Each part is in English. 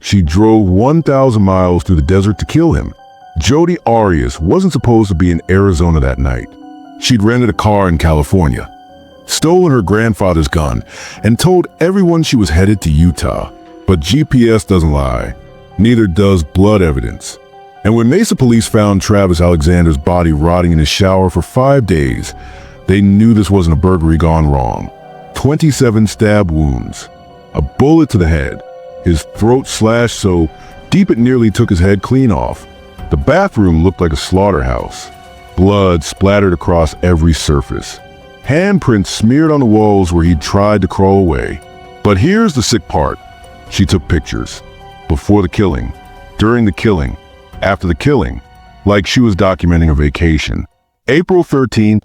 She drove 1,000 miles through the desert to kill him. Jodi Arias wasn't supposed to be in Arizona that night. She'd rented a car in California, stolen her grandfather's gun, and told everyone she was headed to Utah. But GPS doesn't lie. Neither does blood evidence. And when Mesa police found Travis Alexander's body rotting in his shower for 5 days, they knew this wasn't a burglary gone wrong. 27 stab wounds, a bullet to the head, his throat slashed so deep it nearly took his head clean off. The bathroom looked like a slaughterhouse. Blood splattered across every surface. Handprints smeared on the walls where he'd tried to crawl away. But here's the sick part. She took pictures. Before the killing, during the killing, after the killing, like she was documenting a vacation. April 13,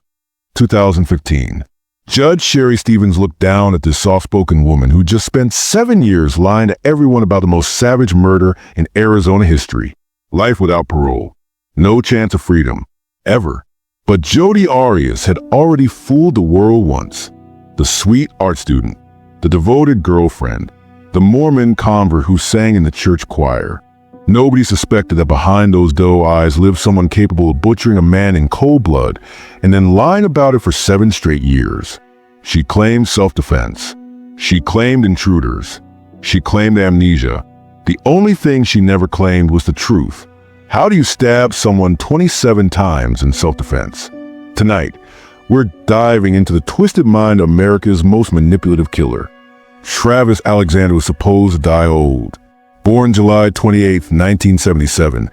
2015. Judge Sherry Stevens looked down at this soft-spoken woman who just spent 7 years lying to everyone about the most savage murder in Arizona history. Life without parole. No chance of freedom. Ever. But Jodi Arias had already fooled the world once. The sweet art student, the devoted girlfriend, the Mormon convert who sang in the church choir. Nobody suspected that behind those doe eyes lived someone capable of butchering a man in cold blood and then lying about it for 7 straight years. She claimed self-defense. She claimed intruders. She claimed amnesia. The only thing she never claimed was the truth. How do you stab someone 27 times in self-defense? Tonight, we're diving into the twisted mind of America's most manipulative killer. Travis Alexander was supposed to die old. Born July 28, 1977,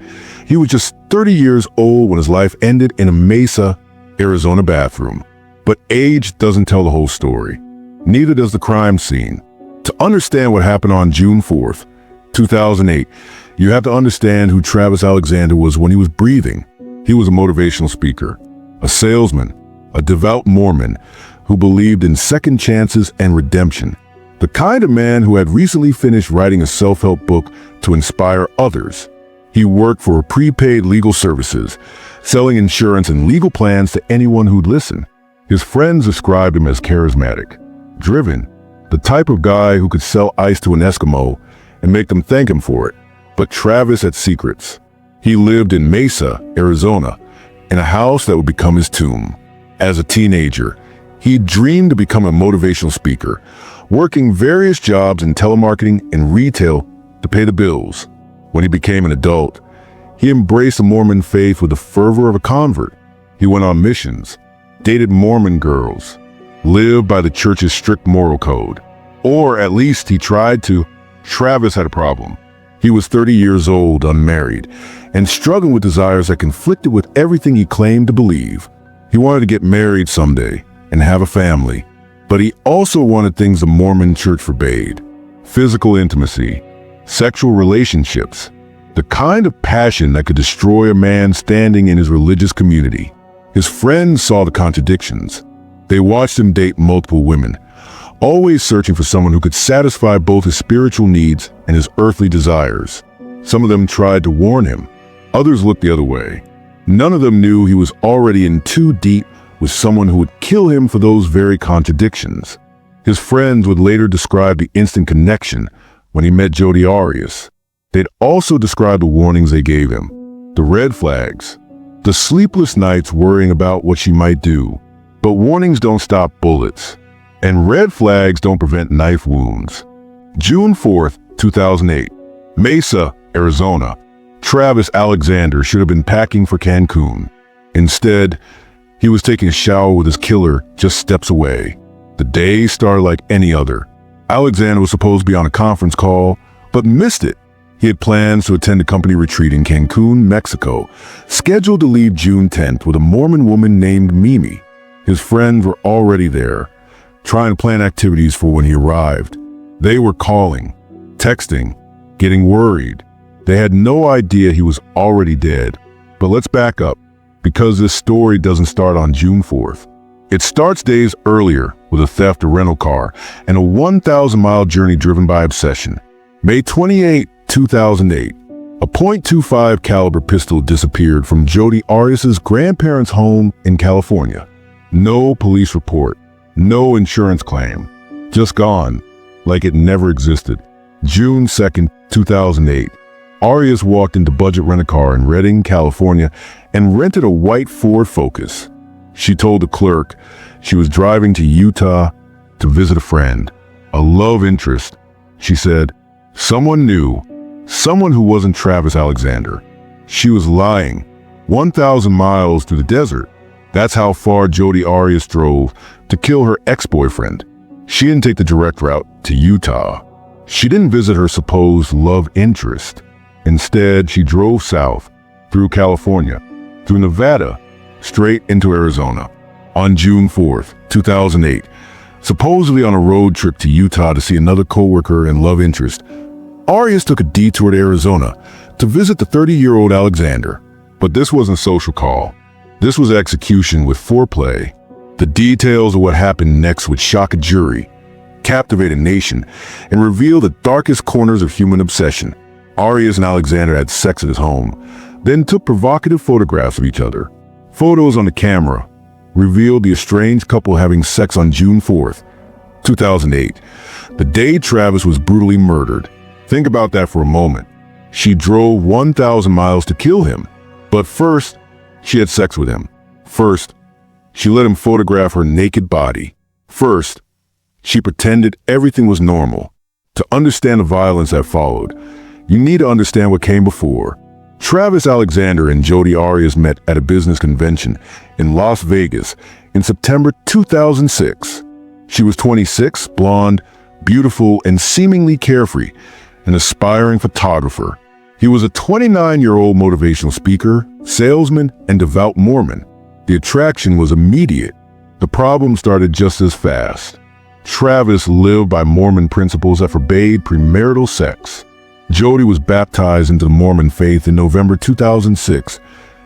he was just 30 years old when his life ended in a Mesa, Arizona bathroom. But age doesn't tell the whole story. Neither does the crime scene. To understand what happened on June 4th, 2008, you have to understand who Travis Alexander was when he was breathing. He was a motivational speaker, a salesman, a devout Mormon who believed in second chances and redemption. The kind of man who had recently finished writing a self-help book to inspire others. He worked for prepaid legal services, selling insurance and legal plans to anyone who'd listen. His friends described him as charismatic, driven, the type of guy who could sell ice to an Eskimo and make them thank him for it. But Travis had secrets. He lived in Mesa, Arizona, in a house that would become his tomb. As a teenager, he dreamed to become a motivational speaker, working various jobs in telemarketing and retail to pay the bills. When he became an adult, he embraced the Mormon faith with the fervor of a convert. He went on missions, dated Mormon girls, lived by the church's strict moral code. Or at least he tried to. Travis had a problem. He was 30 years old, unmarried, and struggling with desires that conflicted with everything he claimed to believe. He wanted to get married someday and have a family, but he also wanted things the Mormon church forbade: physical intimacy, sexual relationships, the kind of passion that could destroy a man standing in his religious community. His friends saw the contradictions. They watched him date multiple women, always searching for someone who could satisfy both his spiritual needs and his earthly desires. Some of them tried to warn him. Others looked the other way. None of them knew he was already in too deep with someone who would kill him for those very contradictions. His friends would later describe the instant connection when he met Jodi Arias. They'd also describe the warnings they gave him, the red flags, the sleepless nights worrying about what she might do. But warnings don't stop bullets, and red flags don't prevent knife wounds. June 4th, 2008, Mesa, Arizona. Travis Alexander should have been packing for Cancun. Instead, he was taking a shower with his killer just steps away. The day started like any other. Alexander was supposed to be on a conference call, but missed it. He had plans to attend a company retreat in Cancun, Mexico, scheduled to leave June 10th with a Mormon woman named Mimi. His friends were already there, trying to plan activities for when he arrived. They were calling, texting, getting worried. They had no idea he was already dead. But let's back up, because this story doesn't start on June 4th. It starts days earlier with a theft of a rental car and a 1,000-mile journey driven by obsession. May 28, 2008, a .25 caliber pistol disappeared from Jodi Arias' grandparents' home in California. No police report, no insurance claim, just gone, like it never existed. June 2nd, 2008. Arias walked into budget rent-a-car in Redding, California, and rented a white Ford Focus. She told the clerk she was driving to Utah to visit a friend, a love interest. She said, someone new, someone who wasn't Travis Alexander. She was lying. 1,000 miles through the desert. That's how far Jodi Arias drove to kill her ex-boyfriend. She didn't take the direct route to Utah. She didn't visit her supposed love interest. Instead, she drove south, through California, through Nevada, straight into Arizona. On June 4th, 2008, supposedly on a road trip to Utah to see another coworker and love interest, Arias took a detour to Arizona to visit the 30-year-old Alexander. But this wasn't a social call. This was execution with foreplay. The details of what happened next would shock a jury, captivate a nation, and reveal the darkest corners of human obsession. Arias and Alexander had sex at his home, then took provocative photographs of each other. Photos on the camera revealed the estranged couple having sex on June 4th, 2008, the day Travis was brutally murdered. Think about that for a moment. She drove 1,000 miles to kill him. But first, she had sex with him. First, she let him photograph her naked body. First, she pretended everything was normal. To understand the violence that followed, you need to understand what came before. Travis Alexander and Jodi Arias met at a business convention in Las Vegas in September 2006. She was 26, blonde, beautiful, and seemingly carefree, an aspiring photographer. He was a 29-year-old motivational speaker, salesman, and devout Mormon. The attraction was immediate. The problem started just as fast. Travis lived by Mormon principles that forbade premarital sex. Jodi was baptized into the Mormon faith in November 2006,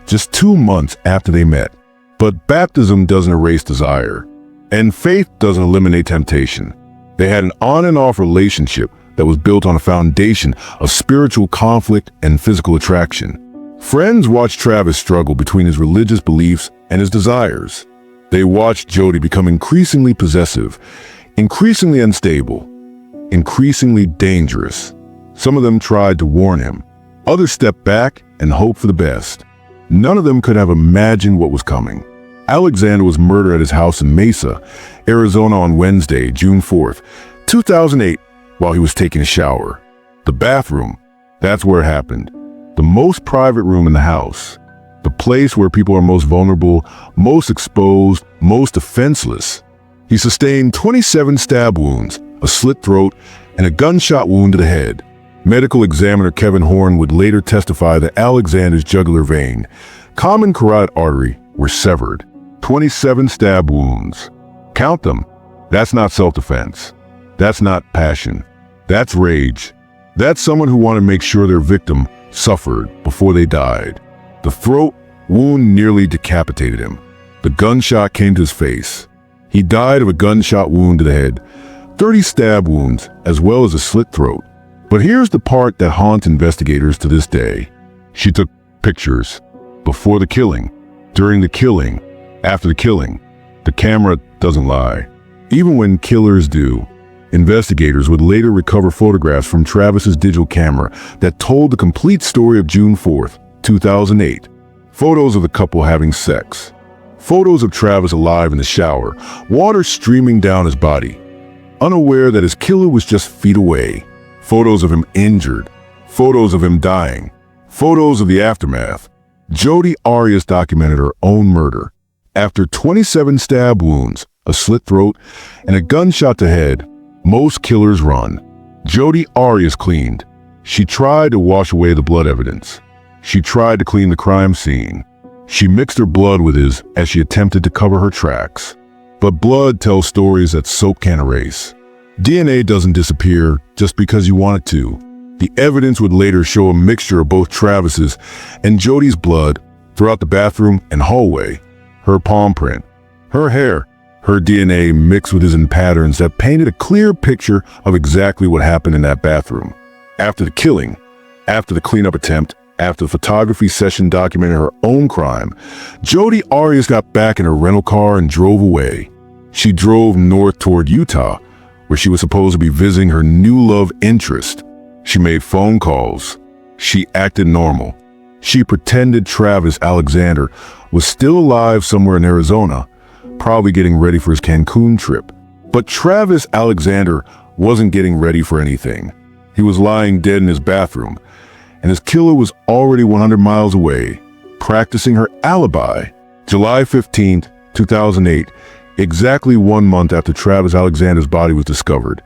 just 2 months after they met. But baptism doesn't erase desire, and faith doesn't eliminate temptation. They had an on and off relationship that was built on a foundation of spiritual conflict and physical attraction. Friends watched Travis struggle between his religious beliefs and his desires. They watched Jodi become increasingly possessive, increasingly unstable, increasingly dangerous. Some of them tried to warn him. Others stepped back and hoped for the best. None of them could have imagined what was coming. Alexander was murdered at his house in Mesa, Arizona on Wednesday, June 4th, 2008, while he was taking a shower. The bathroom, that's where it happened. The most private room in the house. The place where people are most vulnerable, most exposed, most defenseless. He sustained 27 stab wounds, a slit throat, and a gunshot wound to the head. Medical examiner Kevin Horn would later testify that Alexander's jugular vein, common carotid artery, were severed. 27 stab wounds. Count them. That's not self-defense. That's not passion. That's rage. That's someone who wanted to make sure their victim suffered before they died. The throat wound nearly decapitated him. The gunshot came to his face. He died of a gunshot wound to the head, 30 stab wounds, as well as a slit throat. But here's the part that haunts investigators to this day. She took pictures before the killing, during the killing, after the killing. The camera doesn't lie. Even when killers do, investigators would later recover photographs from Travis's digital camera that told the complete story of June 4th, 2008. Photos of the couple having sex. Photos of Travis alive in the shower, water streaming down his body, unaware that his killer was just feet away. Photos of him injured. Photos of him dying. Photos of the aftermath. Jodi Arias documented her own murder. After 27 stab wounds, a slit throat, and a gunshot to head, most killers run. Jodi Arias cleaned. She tried to wash away the blood evidence. She tried to clean the crime scene. She mixed her blood with his as she attempted to cover her tracks. But blood tells stories that soap can't erase. DNA doesn't disappear just because you want it to. The evidence would later show a mixture of both Travis's and Jodi's blood throughout the bathroom and hallway. Her palm print, her hair, her DNA mixed with his in patterns that painted a clear picture of exactly what happened in that bathroom. After the killing, after the cleanup attempt, after the photography session documenting her own crime, Jodi Arias got back in her rental car and drove away. She drove north toward Utah, where she was supposed to be visiting her new love interest. She made phone calls. She acted normal. She pretended Travis Alexander was still alive somewhere in Arizona, probably getting ready for his Cancun trip. But Travis Alexander wasn't getting ready for anything. He was lying dead in his bathroom, and his killer was already 100 miles away, practicing her alibi. July 15, 2008, exactly 1 month after Travis Alexander's body was discovered,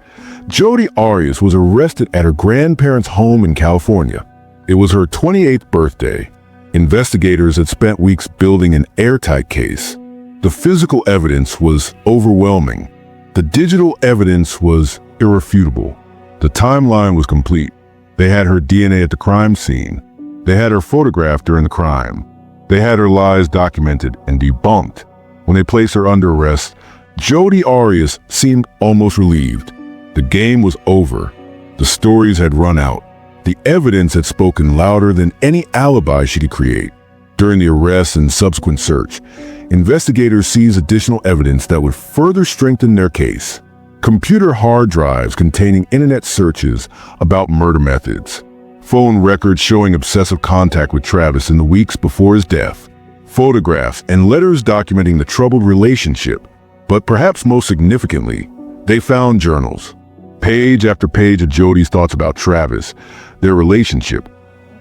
Jodi Arias was arrested at her grandparents' home in California. It was her 28th birthday. Investigators had spent weeks building an airtight case. The physical evidence was overwhelming. The digital evidence was irrefutable. The timeline was complete. They had her DNA at the crime scene. They had her photographed during the crime. They had her lies documented and debunked. When they placed her under arrest, Jodi Arias seemed almost relieved. The game was over. The stories had run out. The evidence had spoken louder than any alibi she could create. During the arrest and subsequent search, investigators seized additional evidence that would further strengthen their case. Computer hard drives containing internet searches about murder methods. Phone records showing obsessive contact with Travis in the weeks before his death. Photographs and letters documenting the troubled relationship. But perhaps most significantly, they found journals. Page after page of Jodi's thoughts about Travis, their relationship,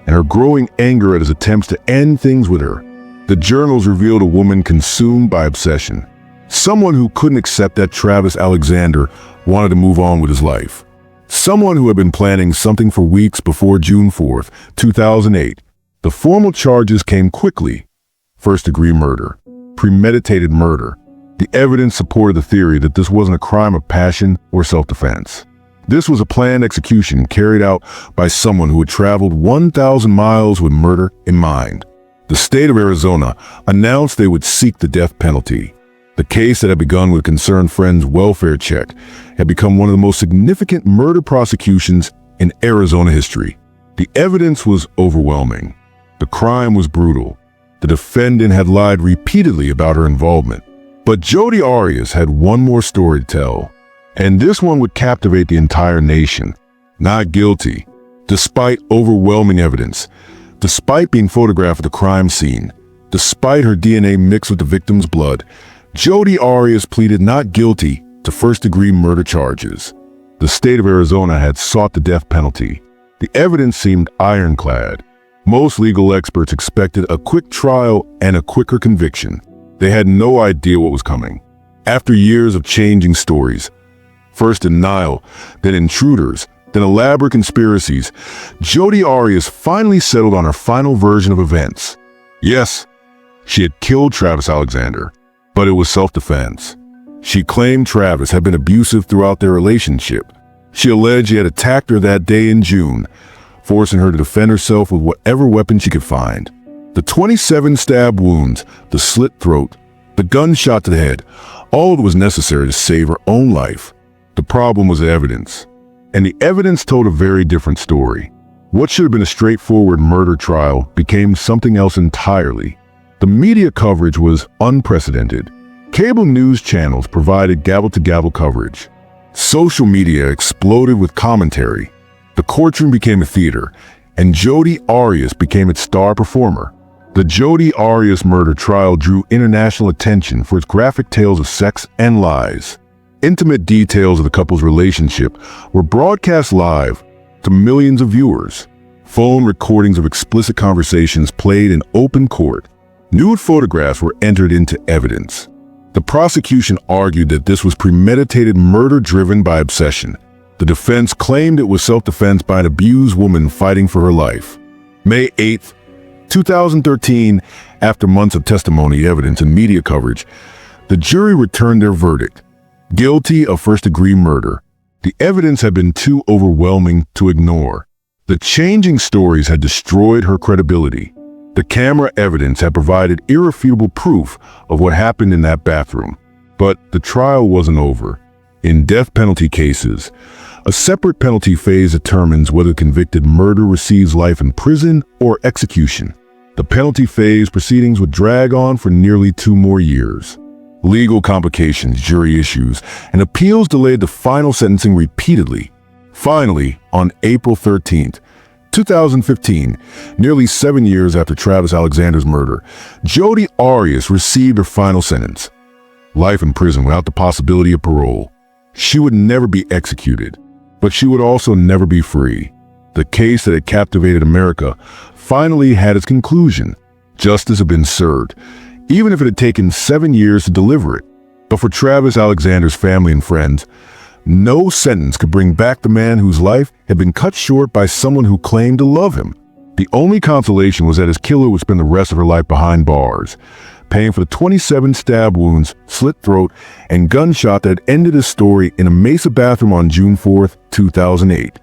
and her growing anger at his attempts to end things with her. The journals revealed a woman consumed by obsession. Someone who couldn't accept that Travis Alexander wanted to move on with his life. Someone who had been planning something for weeks before June 4th, 2008. The formal charges came quickly. First-degree murder. Premeditated murder. The evidence supported the theory that this wasn't a crime of passion or self-defense. This was a planned execution carried out by someone who had traveled 1,000 miles with murder in mind. The state of Arizona announced they would seek the death penalty. The case that had begun with concerned friends' welfare check had become one of the most significant murder prosecutions in Arizona history. The evidence was overwhelming. The crime was brutal. The defendant had lied repeatedly about her involvement. But Jodi Arias had one more story to tell, and this one would captivate the entire nation. Not guilty. Despite overwhelming evidence, despite being photographed at the crime scene, despite her DNA mixed with the victim's blood, Jodi Arias pleaded not guilty to first-degree murder charges. The state of Arizona had sought the death penalty. The evidence seemed ironclad. Most legal experts expected a quick trial and a quicker conviction. They had no idea what was coming. After years of changing stories, first denial, then intruders, then elaborate conspiracies, Jodi Arias finally settled on her final version of events. Yes, she had killed Travis Alexander, but it was self-defense. She claimed Travis had been abusive throughout their relationship. She alleged he had attacked her that day in June, forcing her to defend herself with whatever weapon she could find. The 27 stab wounds, the slit throat, the gunshot to the head, all that was necessary to save her own life. The problem was the evidence. And the evidence told a very different story. What should have been a straightforward murder trial became something else entirely. The media coverage was unprecedented. Cable news channels provided gavel-to-gavel coverage. Social media exploded with commentary. The courtroom became a theater, and Jodi Arias became its star performer. The Jodi Arias murder trial drew international attention for its graphic tales of sex and lies. Intimate details of the couple's relationship were broadcast live to millions of viewers. Phone recordings of explicit conversations played in open court. Nude photographs were entered into evidence. The prosecution argued that this was premeditated murder driven by obsession. The defense claimed it was self-defense by an abused woman fighting for her life. May 8, 2013, after months of testimony, evidence, and media coverage, the jury returned their verdict. Guilty of first-degree murder. The evidence had been too overwhelming to ignore. The changing stories had destroyed her credibility. The camera evidence had provided irrefutable proof of what happened in that bathroom. But the trial wasn't over. In death penalty cases, a separate penalty phase determines whether the convicted murderer receives life in prison or execution. The penalty phase proceedings would drag on for nearly 2 more years. Legal complications, jury issues, and appeals delayed the final sentencing repeatedly. Finally, on April 13th, 2015, nearly 7 years after Travis Alexander's murder, Jodi Arias received her final sentence. Life in prison without the possibility of parole. She would never be executed, but she would also never be free. The case that had captivated America finally had its conclusion. Justice had been served, even if it had taken 7 years to deliver it. But for Travis Alexander's family and friends, no sentence could bring back the man whose life had been cut short by someone who claimed to love him. The only consolation was that his killer would spend the rest of her life behind bars, paying for the 27 stab wounds, slit throat, and gunshot that ended his story in a Mesa bathroom on June 4th, 2008.